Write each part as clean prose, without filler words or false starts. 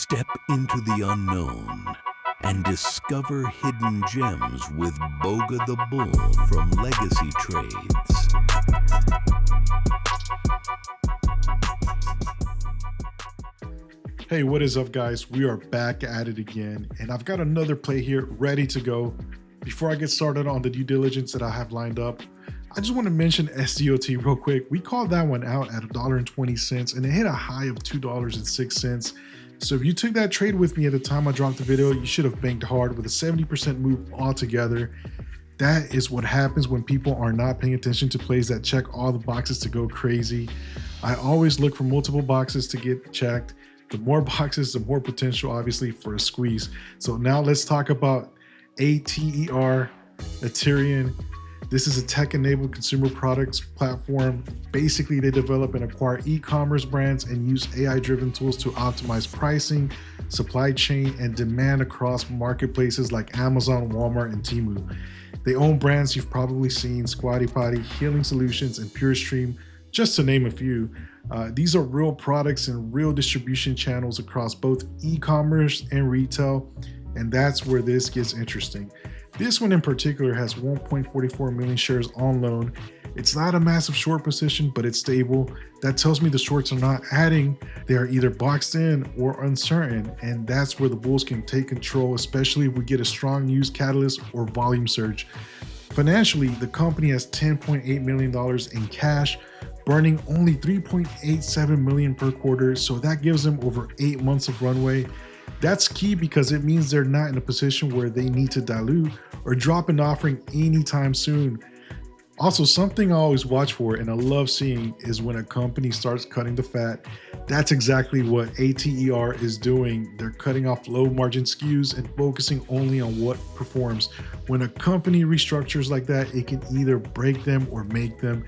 Step into the unknown and discover hidden gems with Boga the Bull from Legacy Trades. Hey, what is up, guys? We are back at it again, and I've got another play here ready to go. Before I get started on the due diligence that I have lined up, I just want to mention SDOT real quick. We called that one out at $1.20 and it hit a high of $2.06. So if you took that trade with me at the time I dropped the video, you should have banked hard with a 70% move altogether. That is what happens when people are not paying attention to plays that check all the boxes to go crazy. I always look for multiple boxes to get checked. The more boxes, the more potential, obviously, for a squeeze. So now let's talk about ATER, Ethereum. This is a tech-enabled consumer products platform. Basically, they develop and acquire e-commerce brands and use AI-driven tools to optimize pricing, supply chain, and demand across marketplaces like Amazon, Walmart, and Temu. They own brands you've probably seen: Squatty Potty, Healing Solutions, and PureStream, just to name a few. These are real products and real distribution channels across both e-commerce and retail, and that's where this gets interesting. This one in particular has 1.44 million shares on loan. It's not a massive short position, but it's stable. That tells me the shorts are not adding. They are either boxed in or uncertain, and that's where the bulls can take control, especially if we get a strong news catalyst or volume surge. Financially, the company has $10.8 million in cash, burning only $3.87 million per quarter, so that gives them over 8 months of runway. That's key because it means they're not in a position where they need to dilute or drop an offering anytime soon. Also, something I always watch for and I love seeing is when a company starts cutting the fat. That's exactly what ATER is doing. They're cutting off low margin SKUs and focusing only on what performs. When a company restructures like that, it can either break them or make them.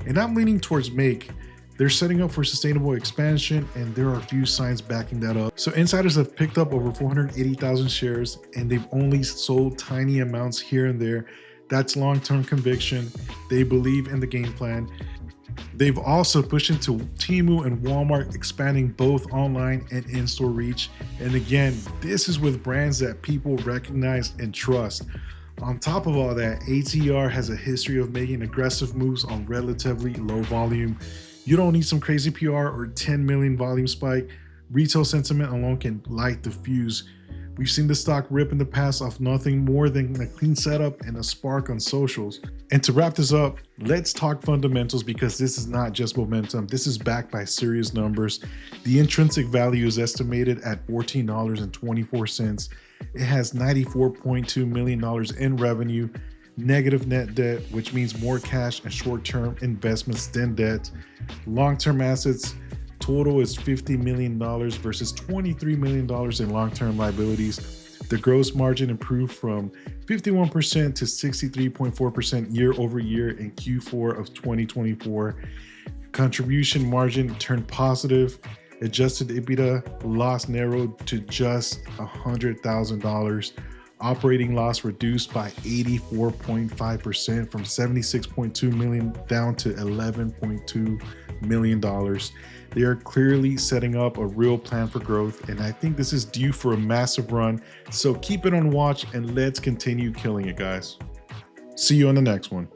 And I'm leaning towards make. They're setting up for sustainable expansion, and there are a few signs backing that up. So insiders have picked up over 480,000 shares, and they've only sold tiny amounts here and there. That's long-term conviction. They believe in the game plan. They've also pushed into Temu and Walmart, expanding both online and in-store reach. And again, this is with brands that people recognize and trust. On top of all that, ATR has a history of making aggressive moves on relatively low volume. You don't need some crazy PR or 10 million volume spike. Retail sentiment alone can light the fuse. We've seen the stock rip in the past off nothing more than a clean setup and a spark on socials. And to wrap this up, let's talk fundamentals, because this is not just momentum. This is backed by serious numbers. The intrinsic value is estimated at $14.24. It has $94.2 million in revenue, negative net debt, which means more cash and short-term investments than debt. Long-term assets total is $50 million versus $23 million in long-term liabilities. The gross margin improved from 51% to 63.4% year over year in Q4 of 2024. Contribution margin turned positive. Adjusted EBITDA loss narrowed to just $100,000. Operating loss reduced by 84.5% from $76.2 million down to $11.2 million. They are clearly setting up a real plan for growth, and I think this is due for a massive run. So keep it on watch and let's continue killing it, guys. See you on the next one.